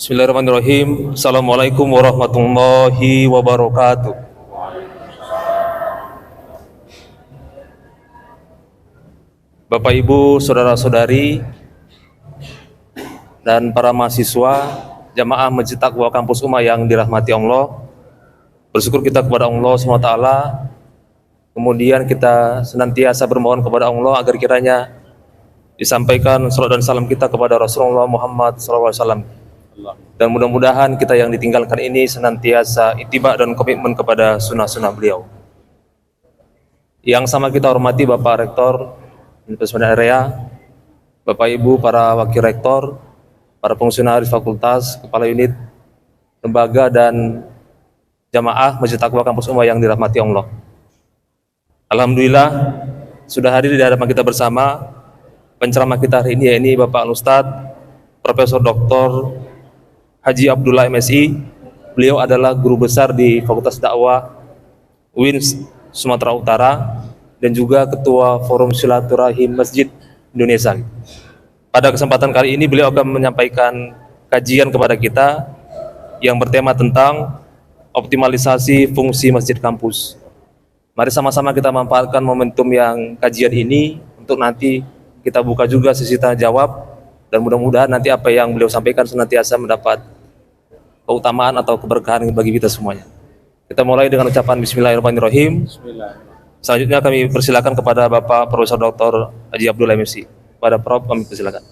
Bismillahirrahmanirrahim. Assalamualaikum warahmatullahi wabarakatuh. Bapak Ibu, saudara-saudari, dan para mahasiswa jamaah Masjid Taqwa Kampus Uma yang dirahmati Allah, bersyukur kita kepada Allah SWT. Kemudian kita senantiasa bermohon kepada Allah agar kiranya disampaikan salat dan salam kita kepada Rasulullah Muhammad SAW. Dan mudah-mudahan kita yang ditinggalkan ini senantiasa ittiba dan komitmen kepada sunnah-sunnah beliau. Yang sama kita hormati Bapak Rektor Universitas Area, Bapak Ibu para Wakil Rektor, para fungsionaris fakultas, kepala unit, lembaga, dan jamaah Masjid Taqwa Kampus Uma yang dirahmati Allah. Alhamdulillah sudah hadir di hadapan kita bersama penceramah kita hari ini, yaitu Bapak Ustadz Profesor Dr. Haji Abdullah MSI. Beliau adalah guru besar di Fakultas Dakwah UIN Sumatera Utara dan juga Ketua Forum Silaturahim Masjid Indonesia. Pada kesempatan kali ini beliau akan menyampaikan kajian kepada kita yang bertema tentang optimalisasi fungsi masjid kampus. Mari sama-sama kita manfaatkan momentum yang kajian ini untuk nanti kita buka juga sesi tanya jawab, dan mudah-mudahan nanti apa yang beliau sampaikan senantiasa mendapat keutamaan atau keberkahan bagi kita semuanya. Kita mulai dengan ucapan Bismillahirrahmanirrahim. Selanjutnya kami persilakan kepada Bapak Profesor Dr. Haji Abdullah MSI. Pada Prof kami persilakan.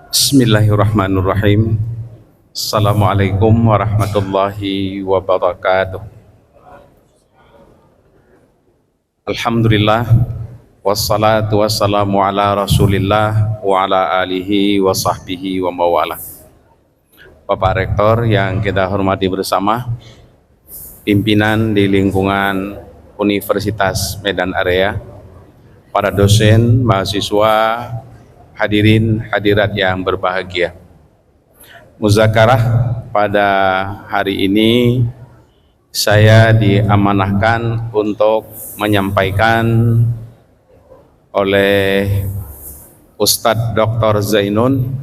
Bismillahirrahmanirrahim. Assalamualaikum warahmatullahi wabarakatuh. Alhamdulillah, wassalatu wassalamu ala rasulillah wa ala alihi wa sahbihi wa mawala. Bapak Rektor yang kita hormati bersama, pimpinan di lingkungan Universitas Medan Area, para dosen, mahasiswa, hadirin hadirat yang berbahagia. Muzakarah pada hari ini saya diamanahkan untuk menyampaikan oleh Ustadz Dr. Zainun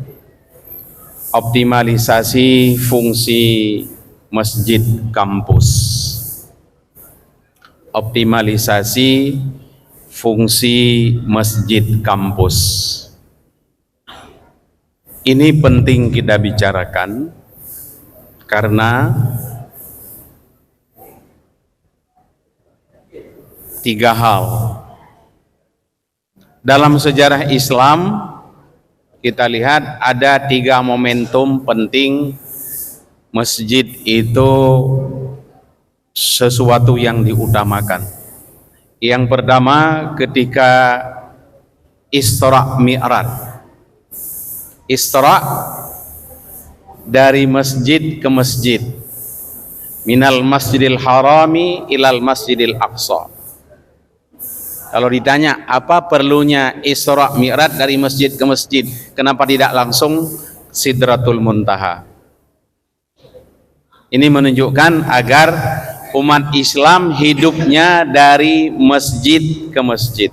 optimalisasi fungsi masjid kampus. Optimalisasi fungsi masjid kampus. Ini penting kita bicarakan karena tiga hal. Dalam sejarah Islam kita lihat ada tiga momentum penting masjid itu sesuatu yang diutamakan. Yang pertama ketika Isra Mi'raj. Isra dari masjid ke masjid, minal masjidil harami ilal masjidil aqsa. Kalau ditanya apa perlunya Isra Mi'raj dari masjid ke masjid, kenapa tidak langsung Sidratul Muntaha? Ini menunjukkan agar umat Islam hidupnya dari masjid ke masjid.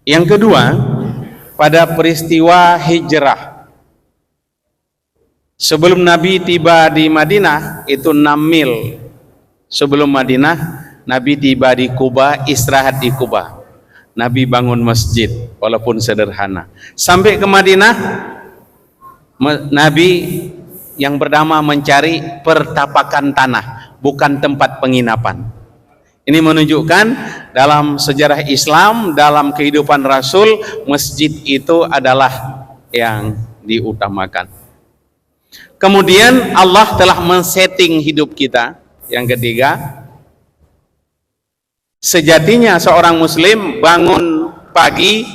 Yang kedua, pada peristiwa hijrah, sebelum Nabi tiba di Madinah itu 6 mil sebelum Madinah, Nabi tiba di Kuba, istirahat di Kuba. Nabi bangun masjid walaupun sederhana. Sampai ke Madinah, Nabi yang pertama mencari pertapakan tanah, bukan tempat penginapan. Ini menunjukkan dalam sejarah Islam, dalam kehidupan Rasul, masjid itu adalah yang diutamakan. Kemudian Allah telah men-setting hidup kita. Yang ketiga, sejatinya seorang muslim bangun pagi,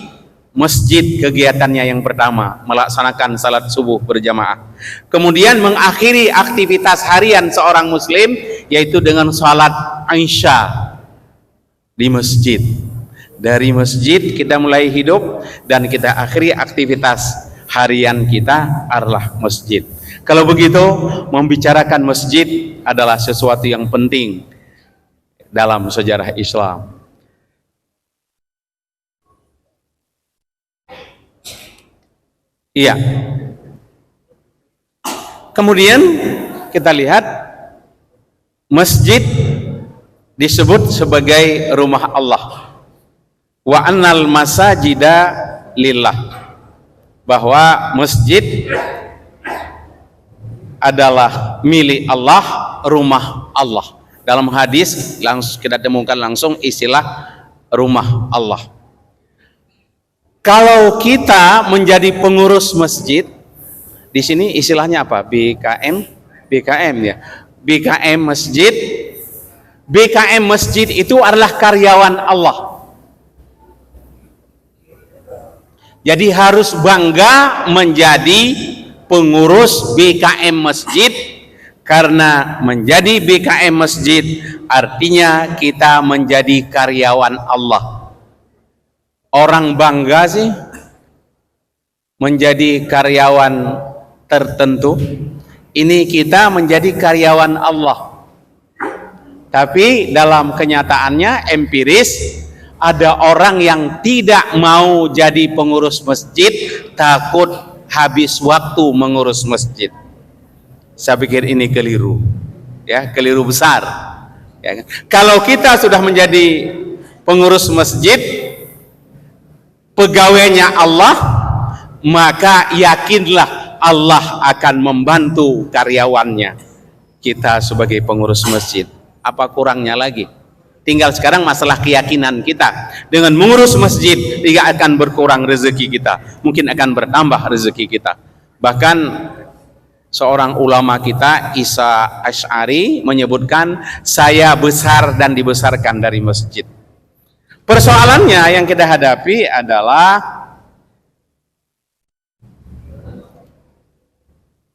masjid kegiatannya yang pertama, melaksanakan salat subuh berjamaah. Kemudian mengakhiri aktivitas harian seorang muslim, yaitu dengan salat Isya di masjid. Dari masjid kita mulai hidup dan kita akhiri aktivitas harian kita adalah masjid. Kalau begitu, membicarakan masjid adalah sesuatu yang penting dalam sejarah Islam. Iya. Kemudian kita lihat masjid disebut sebagai rumah Allah. Wa annal masajida lillah. Bahwa masjid adalah milik Allah, rumah Allah. Dalam hadis langsung kita temukan langsung istilah rumah Allah. Kalau kita menjadi pengurus masjid, di sini istilahnya apa? BKM ya. BKM masjid. BKM masjid itu adalah karyawan Allah. Jadi harus bangga menjadi pengurus BKM masjid, karena menjadi BKM masjid artinya kita menjadi karyawan Allah. Orang bangga sih menjadi karyawan tertentu. Ini kita menjadi karyawan Allah. Tapi dalam kenyataannya empiris, ada orang yang tidak mau jadi pengurus masjid, takut habis waktu mengurus masjid. Saya pikir ini keliru, ya, keliru besar. Ya, kalau kita sudah menjadi pengurus masjid, pegawainya Allah, maka yakinlah Allah akan membantu karyawannya. Kita sebagai pengurus masjid, apa kurangnya lagi? Tinggal sekarang masalah keyakinan kita. Dengan mengurus masjid tidak akan berkurang rezeki kita, mungkin akan bertambah rezeki kita. Bahkan seorang ulama kita, Isa Asy'ari, menyebutkan, saya besar dan dibesarkan dari masjid. Persoalannya yang kita hadapi adalah,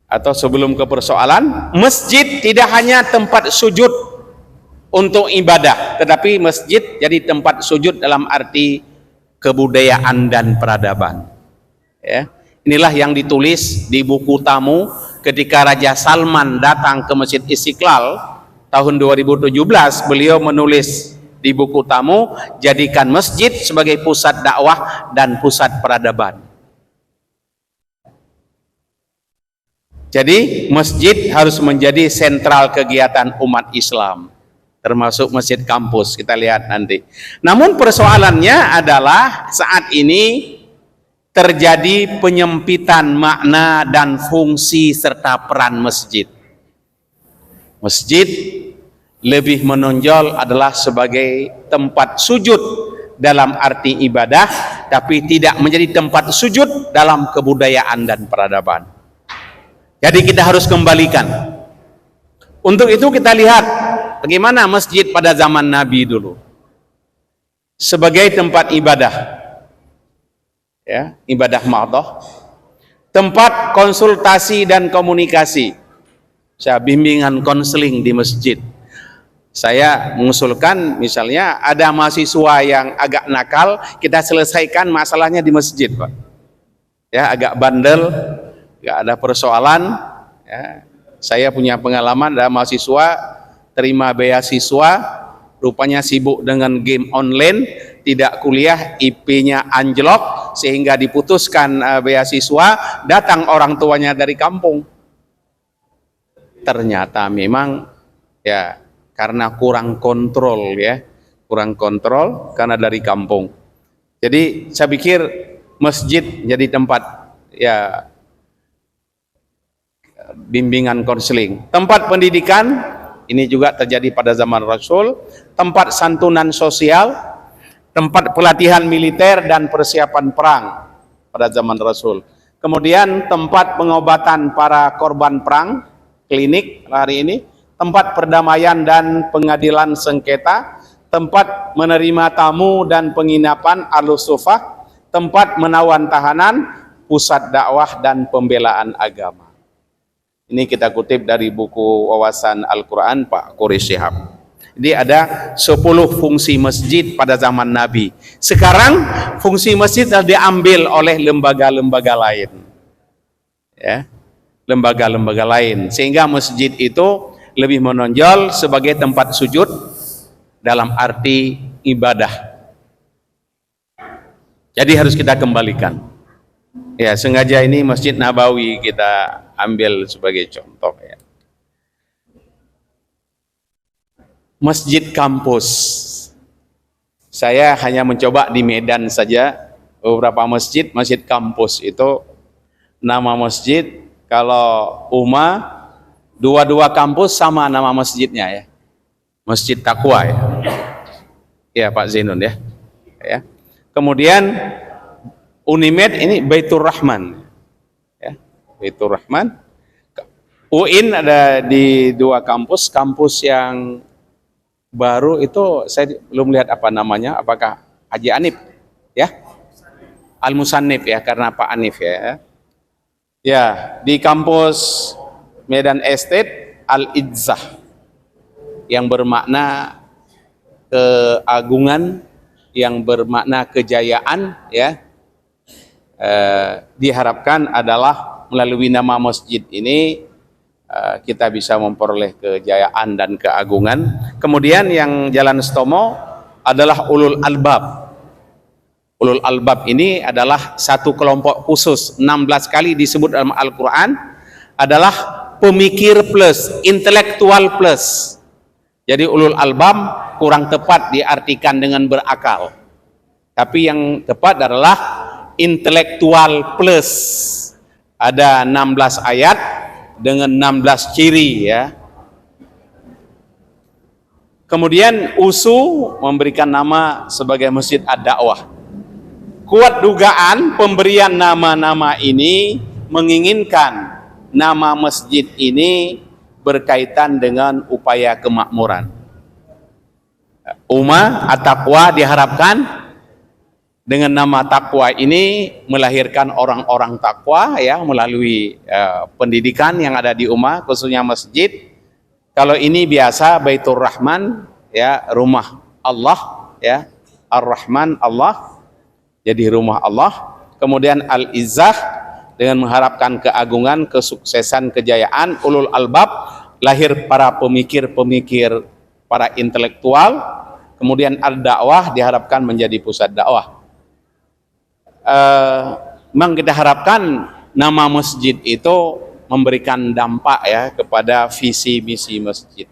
atau sebelum ke persoalan, masjid tidak hanya tempat sujud untuk ibadah, tetapi masjid jadi tempat sujud dalam arti kebudayaan dan peradaban. Ya, inilah yang ditulis di buku tamu ketika Raja Salman datang ke Masjid Istiqlal tahun 2017. Beliau menulis di buku tamu, jadikan masjid sebagai pusat dakwah dan pusat peradaban. Jadi masjid harus menjadi sentral kegiatan umat Islam, termasuk masjid kampus, kita lihat nanti. Namun persoalannya adalah saat ini terjadi penyempitan makna dan fungsi serta peran masjid. Masjid lebih menonjol adalah sebagai tempat sujud dalam arti ibadah, tapi tidak menjadi tempat sujud dalam kebudayaan dan peradaban. Jadi kita harus kembalikan. Untuk itu kita lihat bagaimana masjid pada zaman Nabi dulu sebagai tempat ibadah, ya, ibadah ma'adah, tempat konsultasi dan komunikasi. Saya bimbingan konseling di masjid. Saya mengusulkan misalnya ada mahasiswa yang agak nakal, kita selesaikan masalahnya di masjid, Pak. Ya, agak bandel, nggak ada persoalan. Ya, saya punya pengalaman, ada mahasiswa terima beasiswa, rupanya sibuk dengan game online, tidak kuliah, IP-nya anjlok, sehingga diputuskan beasiswa, datang orang tuanya dari kampung. Ternyata memang ya karena kurang kontrol, ya, kurang kontrol karena dari kampung. Jadi saya pikir masjid jadi tempat ya bimbingan konseling, tempat pendidikan. Ini juga terjadi pada zaman Rasul, tempat santunan sosial, tempat pelatihan militer dan persiapan perang pada zaman Rasul. Kemudian tempat pengobatan para korban perang, klinik hari ini, tempat perdamaian dan pengadilan sengketa, tempat menerima tamu dan penginapan al-sufah, tempat menawan tahanan, pusat dakwah dan pembelaan agama. Ini kita kutip dari buku Wawasan Al-Quran Pak Quraish Shihab. Jadi ada 10 fungsi masjid pada zaman Nabi. Sekarang fungsi masjid telah diambil oleh lembaga-lembaga lain. Ya. lembaga-lembaga lain, sehingga masjid itu lebih menonjol sebagai tempat sujud dalam arti ibadah. Jadi harus kita kembalikan. Ya, sengaja ini Masjid Nabawi kita ambil sebagai contoh ya. Masjid kampus. Saya hanya mencoba di Medan saja beberapa masjid kampus itu nama masjid, kalau dua-dua kampus sama nama masjidnya ya. Masjid Taqwa ya. Ya Pak Zainun ya. Ya. Kemudian Unimed ini Baitur Rahman. Ya, Baitur Rahman. UIN ada di dua kampus, kampus yang baru itu saya belum lihat apa namanya, apakah Haji Anif ya? Al-Musannif ya, karena Pak Anif ya. Ya, di kampus Medan Estate Al-Izzah yang bermakna keagungan, yang bermakna kejayaan ya. Diharapkan adalah melalui nama masjid ini kita bisa memperoleh kejayaan dan keagungan. Kemudian yang Jalan Stomo adalah Ulul Albab. Ulul Albab ini adalah satu kelompok khusus, 16 kali disebut dalam Al-Quran, adalah pemikir plus, intelektual plus. Jadi Ulul Albab kurang tepat diartikan dengan berakal, tapi yang tepat adalah intelektual plus. Ada 16 ayat dengan 16 ciri ya. Kemudian USU memberikan nama sebagai Masjid Ad-Da'wah. Kuat dugaan pemberian nama-nama ini menginginkan nama masjid ini berkaitan dengan upaya kemakmuran. At-Taqwa diharapkan dengan nama takwa ini melahirkan orang-orang takwa ya, melalui pendidikan yang ada di khususnya masjid. Kalau ini biasa Baitur Rahman ya, rumah Allah ya, Ar-Rahman Allah, jadi rumah Allah. Kemudian Al-Izzah dengan mengharapkan keagungan, kesuksesan, kejayaan. Ulul Albab lahir para pemikir-pemikir, para intelektual. Kemudian Al-Da'wah diharapkan menjadi pusat dakwah. Memang kita harapkan nama masjid itu memberikan dampak ya kepada visi misi masjid.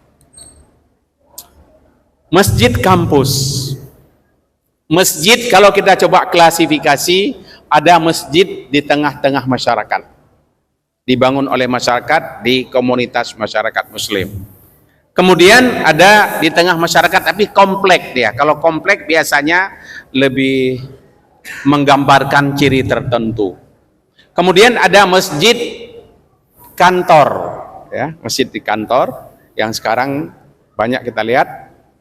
Masjid kampus. Masjid kalau kita coba klasifikasi, ada masjid di tengah-tengah masyarakat, dibangun oleh masyarakat di komunitas masyarakat Muslim. Kemudian ada di tengah masyarakat tapi komplek dia. Kalau komplek biasanya lebih menggambarkan ciri tertentu. Kemudian ada masjid kantor ya, masjid di kantor yang sekarang banyak kita lihat,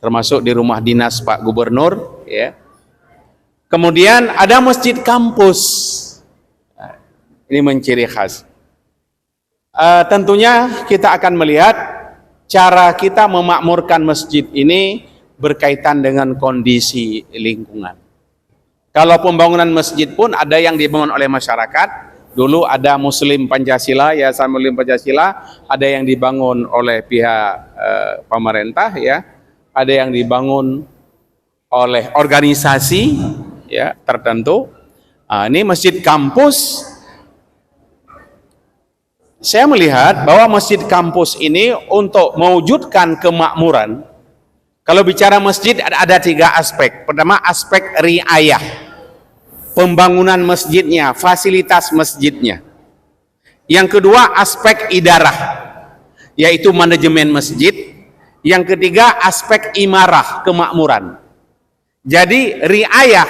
termasuk di rumah dinas Pak Gubernur ya. Kemudian ada masjid kampus. Ini menciri khas. Tentunya kita akan melihat cara kita memakmurkan masjid ini berkaitan dengan kondisi lingkungan. Kalau pembangunan masjid pun ada yang dibangun oleh masyarakat. Dulu ada Muslim Pancasila, Yayasan Muslim Pancasila, ada yang dibangun oleh pihak pemerintah ya, ada yang dibangun oleh organisasi ya tertentu. Ini masjid kampus. Saya melihat bahwa masjid kampus ini untuk mewujudkan kemakmuran. Kalau bicara masjid ada 3 aspek. Pertama aspek riayah, pembangunan masjidnya, fasilitas masjidnya. Yang kedua aspek idarah, yaitu manajemen masjid. Yang ketiga aspek imarah, kemakmuran. Jadi riayah,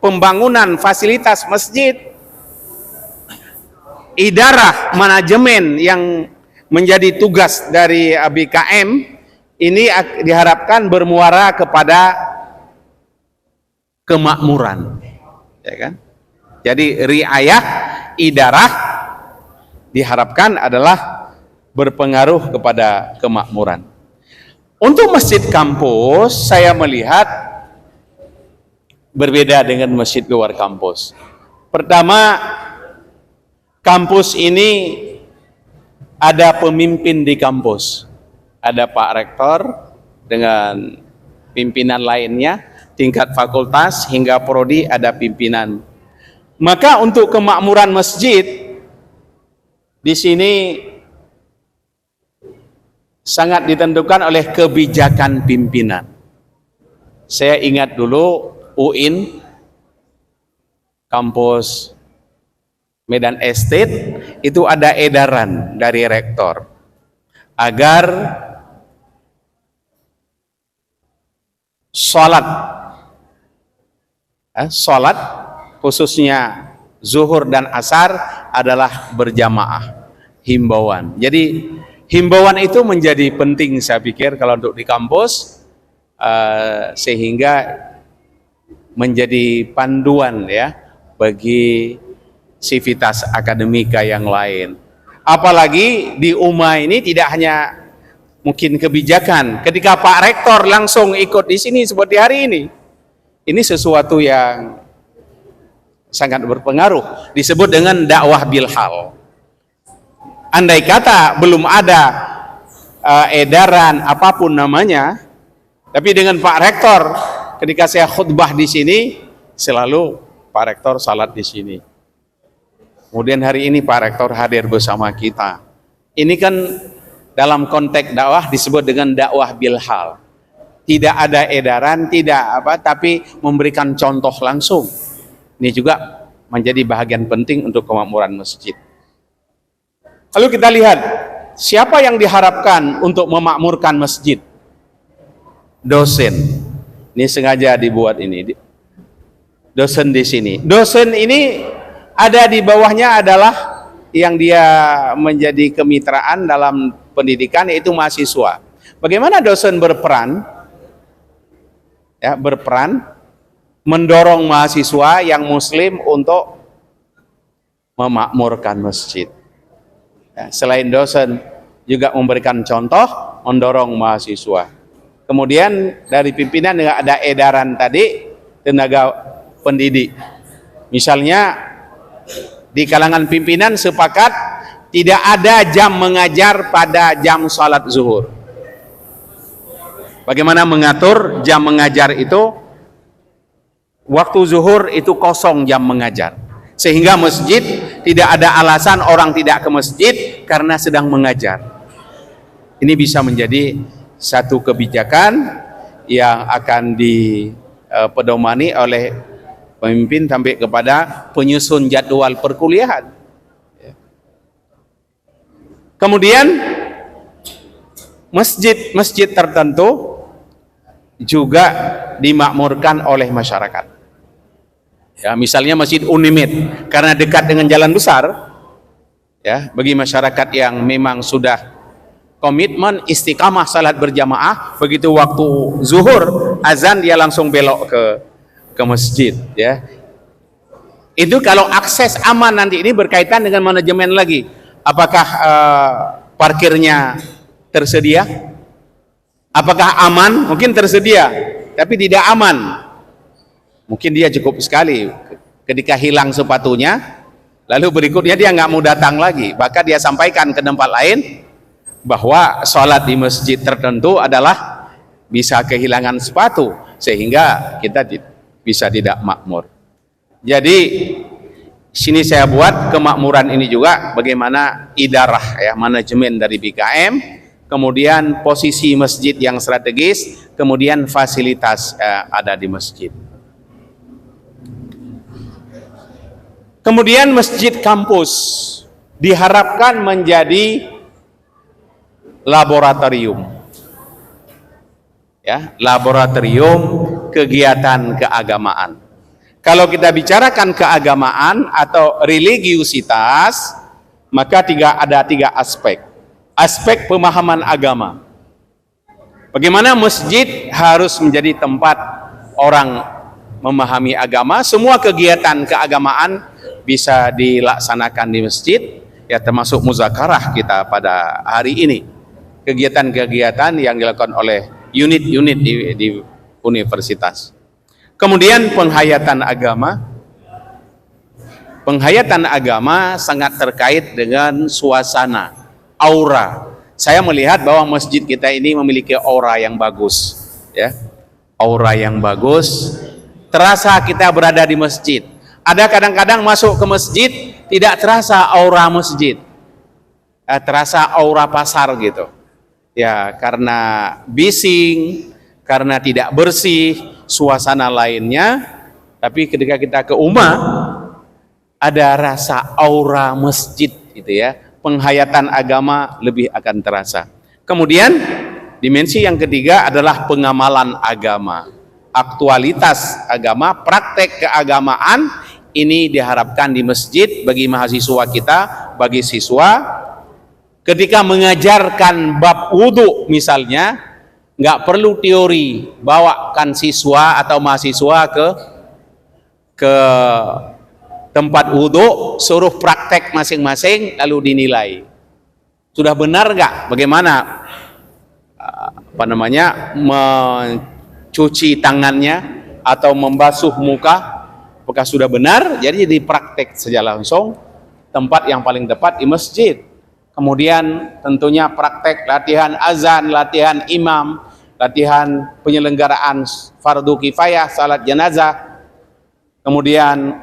pembangunan fasilitas masjid, idarah, manajemen yang menjadi tugas dari BKM ini diharapkan bermuara kepada kemakmuran, ya kan? Jadi riayah, idarah diharapkan adalah berpengaruh kepada kemakmuran. Untuk masjid kampus saya melihat berbeda dengan masjid luar kampus. Pertama, kampus ini ada pemimpin di kampus, ada Pak Rektor dengan pimpinan lainnya, tingkat fakultas hingga prodi ada pimpinan. Maka untuk kemakmuran masjid di sini sangat ditentukan oleh kebijakan pimpinan. Saya ingat dulu UIN, kampus Medan Estate, itu ada edaran dari rektor agar sholat khususnya zuhur dan asar adalah berjamaah, himbauan. Jadi himbauan itu menjadi penting saya pikir kalau untuk di kampus, sehingga menjadi panduan ya bagi sivitas akademika yang lain. Apalagi di UMA ini tidak hanya mungkin kebijakan, ketika Pak Rektor langsung ikut di sini seperti hari ini sesuatu yang sangat berpengaruh, disebut dengan dakwah bilhal. Andai kata belum ada edaran apapun namanya, tapi dengan Pak Rektor, ketika saya khutbah di sini, selalu Pak Rektor salat di sini. Kemudian hari ini Pak Rektor hadir bersama kita. Ini kan dalam konteks dakwah disebut dengan dakwah bilhal. Tidak ada edaran, tapi memberikan contoh langsung. Ini juga menjadi bahagian penting untuk kemakmuran masjid. Lalu kita lihat, siapa yang diharapkan untuk memakmurkan masjid? Dosen. Ini sengaja dibuat ini. Dosen di sini. Dosen ini ada di bawahnya adalah yang dia menjadi kemitraan dalam pendidikan, yaitu mahasiswa. Bagaimana dosen berperan? Ya, berperan mendorong mahasiswa yang muslim untuk memakmurkan masjid. Ya, selain dosen juga memberikan contoh, mendorong mahasiswa. Kemudian dari pimpinan juga ada edaran tadi, tenaga pendidik. Misalnya di kalangan pimpinan sepakat tidak ada jam mengajar pada jam salat zuhur. Bagaimana mengatur jam mengajar itu? Waktu zuhur itu kosong jam mengajar, sehingga masjid tidak ada alasan orang tidak ke masjid karena sedang mengajar. Ini bisa menjadi satu kebijakan yang akan dipedomani oleh pemimpin sampai kepada penyusun jadwal perkuliahan. Kemudian masjid tertentu juga dimakmurkan oleh masyarakat. Ya, misalnya Masjid Unimid, karena dekat dengan jalan besar, ya, bagi masyarakat yang memang sudah komitmen istiqamah salat berjamaah, begitu waktu zuhur azan dia langsung belok ke masjid, ya. Itu kalau akses aman nanti, ini berkaitan dengan manajemen lagi. Apakah parkirnya tersedia? Apakah aman? Mungkin tersedia, tapi tidak aman. Mungkin dia cukup sekali ketika hilang sepatunya, lalu berikutnya dia nggak mau datang lagi. Bahkan dia sampaikan ke tempat lain bahwa sholat di masjid tertentu adalah bisa kehilangan sepatu, sehingga kita bisa tidak makmur. Jadi sini saya buat kemakmuran ini juga bagaimana idarah, ya, manajemen dari BKM, kemudian posisi masjid yang strategis, kemudian fasilitas ada di masjid. Kemudian masjid kampus diharapkan menjadi laboratorium, ya, laboratorium kegiatan keagamaan. Kalau kita bicarakan keagamaan atau religiusitas, maka ada tiga aspek. Aspek pemahaman agama. Bagaimana masjid harus menjadi tempat orang memahami agama, semua kegiatan keagamaan bisa dilaksanakan di masjid, ya, termasuk muzakarah kita pada hari ini. Kegiatan-kegiatan yang dilakukan oleh unit-unit di universitas. Kemudian penghayatan agama. Penghayatan agama sangat terkait dengan suasana. aura. Saya melihat bahwa masjid kita ini memiliki aura yang bagus, ya. Aura yang bagus, terasa kita berada di masjid. Ada kadang-kadang masuk ke masjid tidak terasa aura masjid, terasa aura pasar gitu. Ya, karena bising, karena tidak bersih, suasana lainnya. Tapi ketika kita ke Umah, ada rasa aura masjid gitu ya. Penghayatan agama lebih akan terasa. Kemudian dimensi yang ketiga adalah pengamalan agama. Aktualitas agama, praktek keagamaan ini diharapkan di masjid bagi mahasiswa kita, bagi siswa. Ketika mengajarkan bab wudhu misalnya, nggak perlu teori, bawakan siswa atau mahasiswa ke tempat wudhu, suruh praktek masing-masing, lalu dinilai sudah benar nggak, bagaimana mencuci tangannya atau membasuh muka, apakah sudah benar. Jadi dipraktek saja langsung. Tempat yang paling tepat di masjid. Kemudian tentunya praktek latihan azan, latihan imam, latihan penyelenggaraan fardu kifayah, salat jenazah. Kemudian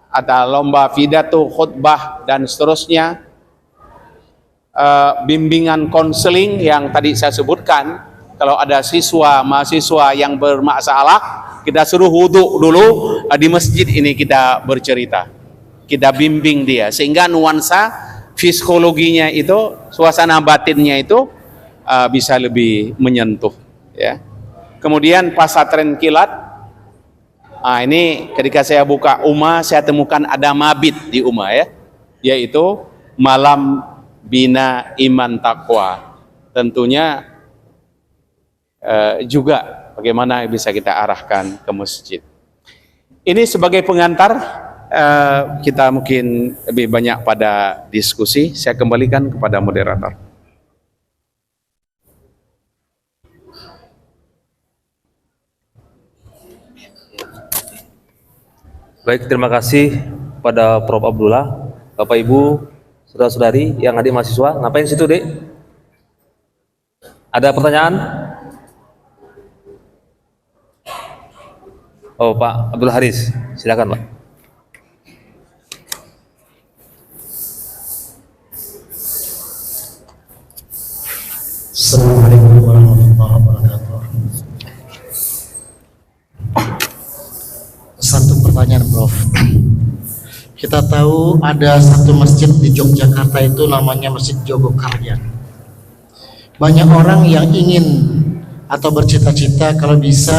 ada lomba pidato, khutbah, dan seterusnya. Bimbingan konseling yang tadi saya sebutkan. Kalau ada siswa, mahasiswa yang bermasalah, kita suruh wudhu dulu di masjid ini, kita bercerita, kita bimbing dia, sehingga nuansa psikologinya itu, suasana batinnya itu bisa lebih menyentuh, ya. Kemudian pasantren kilat. Ini ketika saya buka Umah, saya temukan ada mabit di Umah, ya, yaitu malam bina iman takwa. Tentunya juga bagaimana bisa kita arahkan ke masjid. Ini sebagai pengantar, kita mungkin lebih banyak pada diskusi. Saya kembalikan kepada moderator. Baik, terima kasih pada Prof. Abdullah. Bapak Ibu, saudara-saudari yang hadir mahasiswa, ngapain situ, Dek? Ada pertanyaan? Oh, Pak Abdul Haris, silakan, Pak. Assalamualaikum warahmatullahi wabarakatuh. Satu pertanyaan, Prof. Kita tahu ada satu masjid di Yogyakarta itu namanya Masjid Jogokaryan. Banyak orang yang ingin atau bercita-cita kalau bisa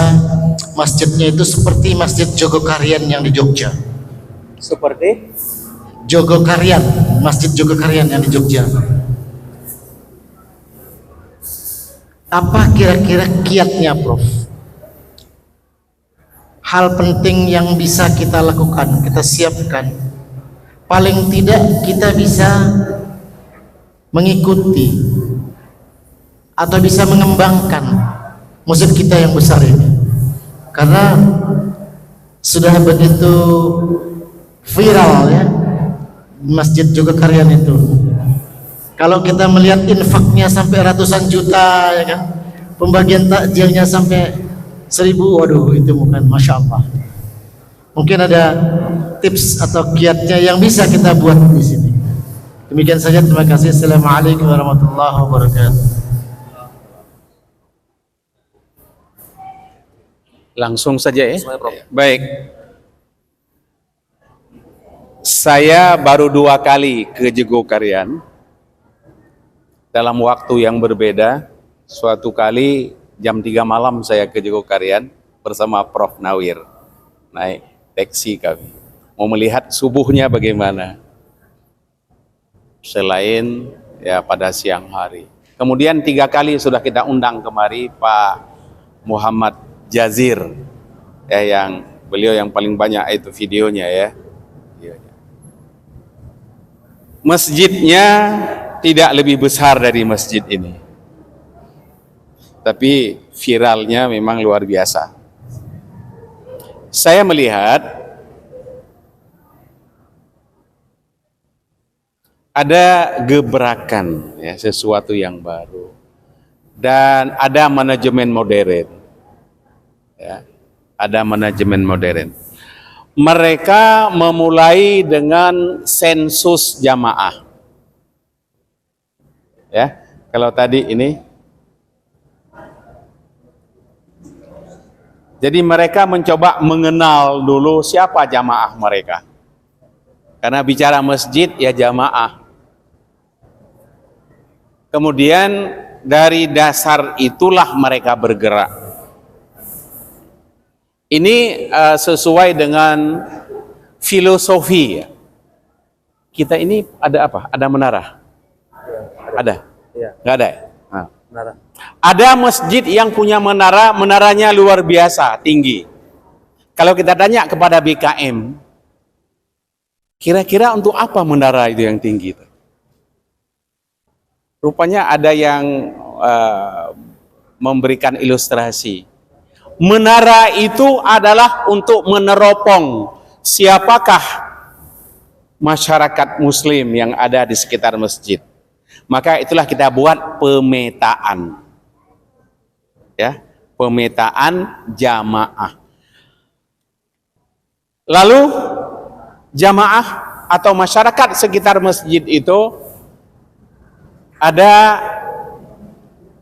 masjidnya itu seperti Masjid Jogokaryan yang di Jogja. Seperti Jogokaryan, Masjid Jogokaryan yang di Jogja. Apa kira-kira kiatnya, Prof? Hal penting yang bisa kita lakukan, kita siapkan. Paling tidak kita bisa mengikuti atau bisa mengembangkan masjid kita yang besar ini. Karena sudah begitu viral, ya, Masjid Jogokaryan itu. Kalau kita melihat infaknya sampai ratusan juta, ya kan, pembagian takjilnya sampai 1000, waduh, itu bukan, Masya Allah. Mungkin ada tips atau kiatnya yang bisa kita buat di sini. Demikian saja, terima kasih. Assalamualaikum warahmatullahi wabarakatuh. langsung saja, ya. Baik. Saya baru 2 kali ke Jogokaryan dalam waktu yang berbeda. Suatu kali jam 3 malam saya ke Jogokaryan bersama Prof. Nawir, naik taksi kami, mau melihat subuhnya bagaimana, selain ya pada siang hari. Kemudian 3 kali sudah kita undang kemari Pak Muhammad Jazir, ya, yang beliau yang paling banyak itu videonya, ya. Masjidnya tidak lebih besar dari masjid ini, tapi viralnya memang luar biasa. Saya melihat ada gebrakan, ya, sesuatu yang baru, dan ada manajemen modern, ya, ada manajemen modern. Mereka memulai dengan sensus jamaah, ya. Kalau tadi ini, jadi mereka mencoba mengenal dulu siapa jamaah mereka. Karena bicara masjid ya jamaah. Kemudian dari dasar itulah mereka bergerak. Ini sesuai dengan filosofi, ya. Kita ini ada apa? Ada menara? Ada? Nggak ada? Nah. Ada masjid yang punya menara, menaranya luar biasa, tinggi. Kalau kita tanya kepada BKM, kira-kira untuk apa menara itu yang tinggi itu? Rupanya ada yang memberikan ilustrasi. Menara itu adalah untuk meneropong siapakah masyarakat muslim yang ada di sekitar masjid. Maka itulah kita buat pemetaan. Ya, pemetaan jamaah. Lalu jamaah atau masyarakat sekitar masjid itu ada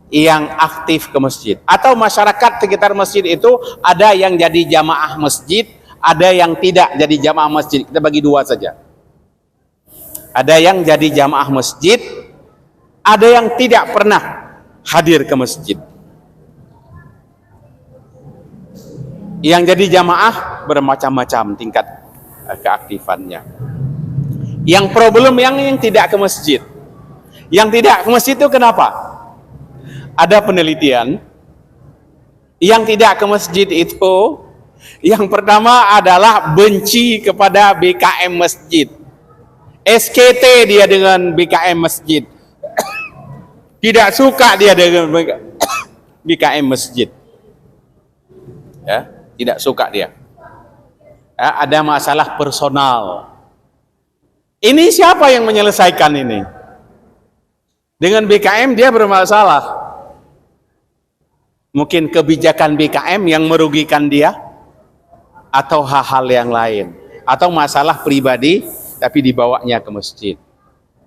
yang aktif ke masjid, atau masyarakat sekitar masjid itu ada yang jadi jamaah masjid, ada yang tidak jadi jamaah masjid. Kita bagi dua saja. Ada yang jadi jamaah masjid, ada yang tidak pernah hadir ke masjid. Yang jadi jamaah bermacam-macam tingkat keaktifannya. Yang problem yang tidak ke masjid. Yang tidak ke masjid itu kenapa? Ada penelitian, yang tidak ke masjid itu, yang pertama adalah benci kepada BKM masjid. SKT dia dengan BKM masjid. Tidak suka dia dengan BKM masjid. Ya, tidak suka dia. Ya, ada masalah personal. Ini siapa yang menyelesaikan ini? Dengan BKM dia bermasalah. Mungkin kebijakan BKM yang merugikan dia, atau hal-hal yang lain, atau masalah pribadi tapi dibawanya ke masjid.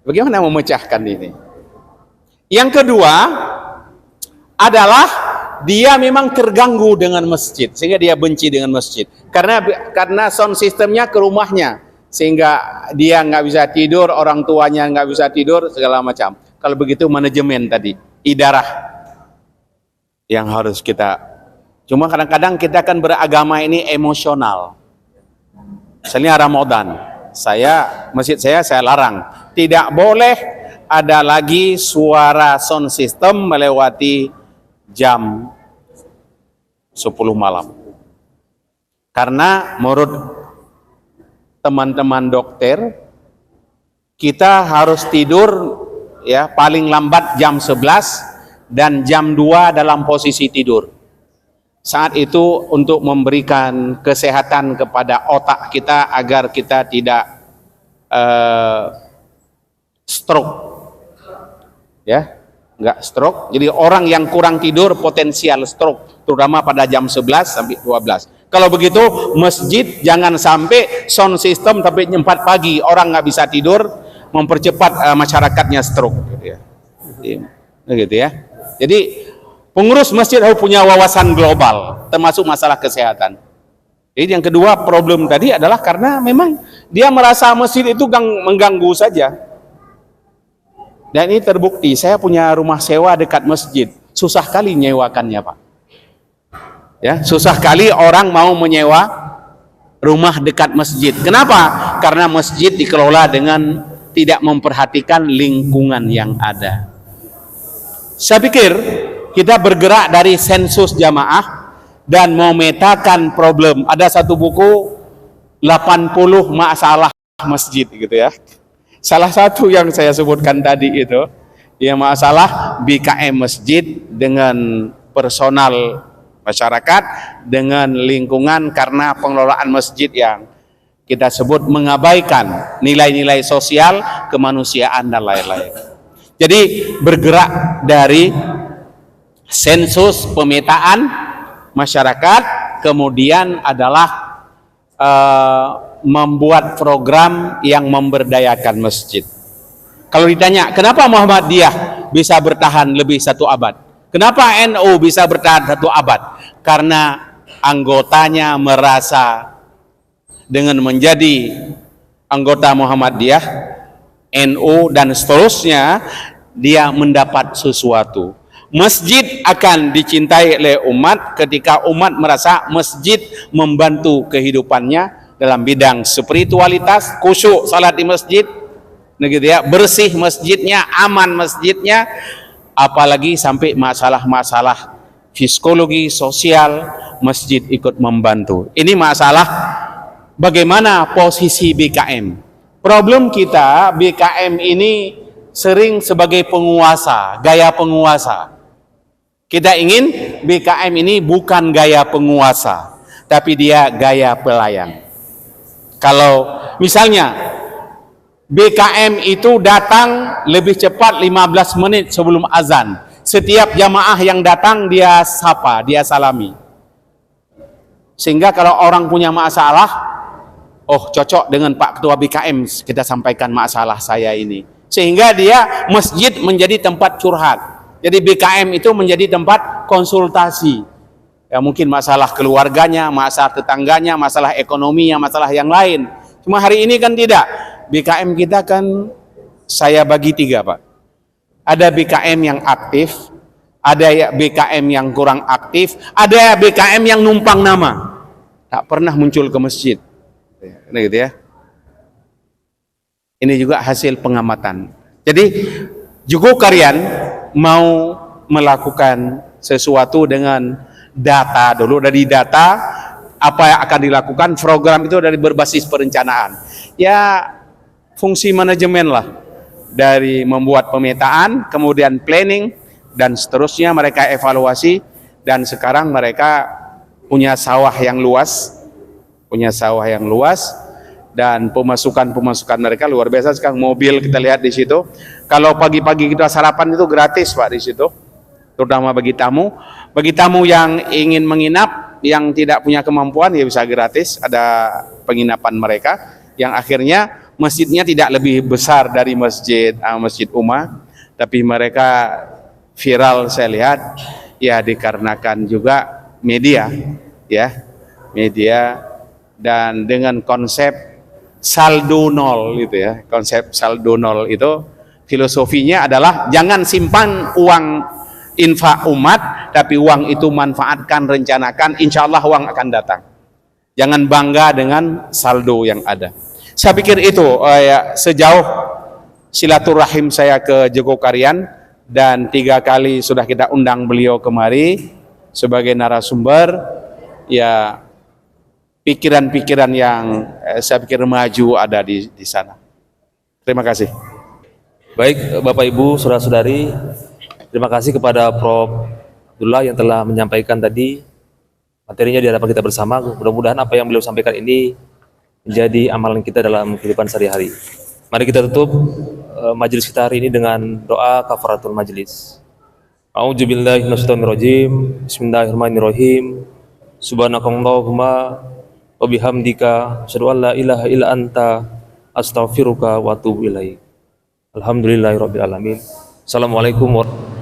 Bagaimana memecahkan ini? Yang kedua adalah dia memang terganggu dengan masjid sehingga dia benci dengan masjid karena sound sistemnya ke rumahnya, sehingga dia nggak bisa tidur, orang tuanya nggak bisa tidur, segala macam. Kalau begitu manajemen tadi, idarah yang harus kita. Cuma kadang-kadang kita kan beragama ini emosional. Misalnya Ramadan, masjid saya larang, tidak boleh ada lagi suara sound system melewati jam 10 malam. Karena menurut teman-teman dokter, kita harus tidur ya paling lambat jam 11 dan jam 2 dalam posisi tidur. Saat itu untuk memberikan kesehatan kepada otak kita agar kita tidak stroke. Ya, enggak stroke. Jadi orang yang kurang tidur potensial stroke, terutama pada jam 11 sampai 12. Kalau begitu masjid jangan sampai sound system tapi 4 pagi orang nggak bisa tidur, mempercepat masyarakatnya stroke gitu ya. Gitu ya. Jadi pengurus masjid harus punya wawasan global, termasuk masalah kesehatan. Jadi yang kedua problem tadi adalah karena memang dia merasa masjid itu mengganggu saja. Dan ini terbukti, saya punya rumah sewa dekat masjid, susah kali nyewakannya Pak. Ya, susah kali orang mau menyewa rumah dekat masjid. Kenapa? Karena masjid dikelola dengan tidak memperhatikan lingkungan yang ada. Saya pikir kita bergerak dari sensus jamaah dan memetakan problem. Ada satu buku 80 masalah masjid gitu ya. Salah satu yang saya sebutkan tadi itu ya masalah BKM masjid dengan personal masyarakat, dengan lingkungan karena pengelolaan masjid yang kita sebut mengabaikan nilai-nilai sosial, kemanusiaan dan lain-lain. Jadi bergerak dari sensus pemetaan masyarakat, kemudian adalah membuat program yang memberdayakan masjid. Kalau ditanya, kenapa Muhammadiyah bisa bertahan lebih 1 abad? Kenapa NU bisa bertahan 1 abad? Karena anggotanya merasa dengan menjadi anggota Muhammadiyah, NU dan seterusnya, dia mendapat sesuatu. Masjid akan dicintai oleh umat ketika umat merasa masjid membantu kehidupannya dalam bidang spiritualitas, khusyuk salat di masjid, begitu ya, bersih masjidnya, aman masjidnya, apalagi sampai masalah-masalah psikologi, sosial, masjid ikut membantu. Ini masalah bagaimana posisi BKM. Problem kita, BKM ini sering sebagai penguasa, gaya penguasa. Kita ingin BKM ini bukan gaya penguasa, tapi dia gaya pelayan. Kalau misalnya BKM itu datang lebih cepat 15 menit sebelum azan, setiap jamaah yang datang dia sapa, dia salami. Sehingga kalau orang punya masalah, oh cocok dengan Pak Ketua BKM, kita sampaikan masalah saya ini. Sehingga dia masjid menjadi tempat curhat. Jadi BKM itu menjadi tempat konsultasi. Ya mungkin masalah keluarganya, masalah tetangganya, masalah ekonominya, masalah yang lain. Cuma hari ini kan tidak. BKM kita kan saya bagi 3, Pak. Ada BKM yang aktif, ada BKM yang kurang aktif, ada BKM yang numpang nama. Tak pernah muncul ke masjid. Nah, gitu ya. Ini juga hasil pengamatan. Jadi Jugo Karian mau melakukan sesuatu dengan data dulu. Dari data apa yang akan dilakukan, program itu dari berbasis perencanaan. Ya fungsi manajemen lah, dari membuat pemetaan, kemudian planning, dan seterusnya mereka evaluasi. Dan sekarang mereka punya sawah yang luas, dan pemasukan mereka luar biasa. Sekarang mobil kita lihat di situ. Kalau pagi-pagi kita sarapan itu gratis, Pak, di situ. Terutama bagi tamu. Bagi tamu yang ingin menginap, yang tidak punya kemampuan, ya bisa gratis. Ada penginapan mereka. Yang akhirnya masjidnya tidak lebih besar dari masjid Umar, tapi mereka viral saya lihat, ya dikarenakan juga media, dan dengan konsep saldo nol gitu ya. Konsep saldo nol itu filosofinya adalah jangan simpan uang infak umat, tapi uang itu manfaatkan, rencanakan, insya Allah uang akan datang. Jangan bangga dengan saldo yang ada. Saya pikir itu sejauh silaturahim saya ke Jugo Karian, dan 3 kali sudah kita undang beliau kemari sebagai narasumber. Ya pikiran-pikiran yang saya pikir maju ada di sana. Terima kasih. Baik, Bapak Ibu, saudara-saudari, terima kasih kepada Prof. Abdullah yang telah menyampaikan tadi materinya di hadapan kita bersama. Mudah-mudahan apa yang beliau sampaikan ini menjadi amalan kita dalam kehidupan sehari-hari. Mari kita tutup majelis kita hari ini dengan doa kafaratul majelis. A'udzubillahi minasyaitonirrajim. Bismillahirrahmanirrahim. Subhanakallahumma wa bihamdika asyhadu an la ilaha illa anta astaghfiruka wa atubu ilaik. Alhamdulillahirabbil alamin. Assalamualaikum warahmatullahi wabarakatuh.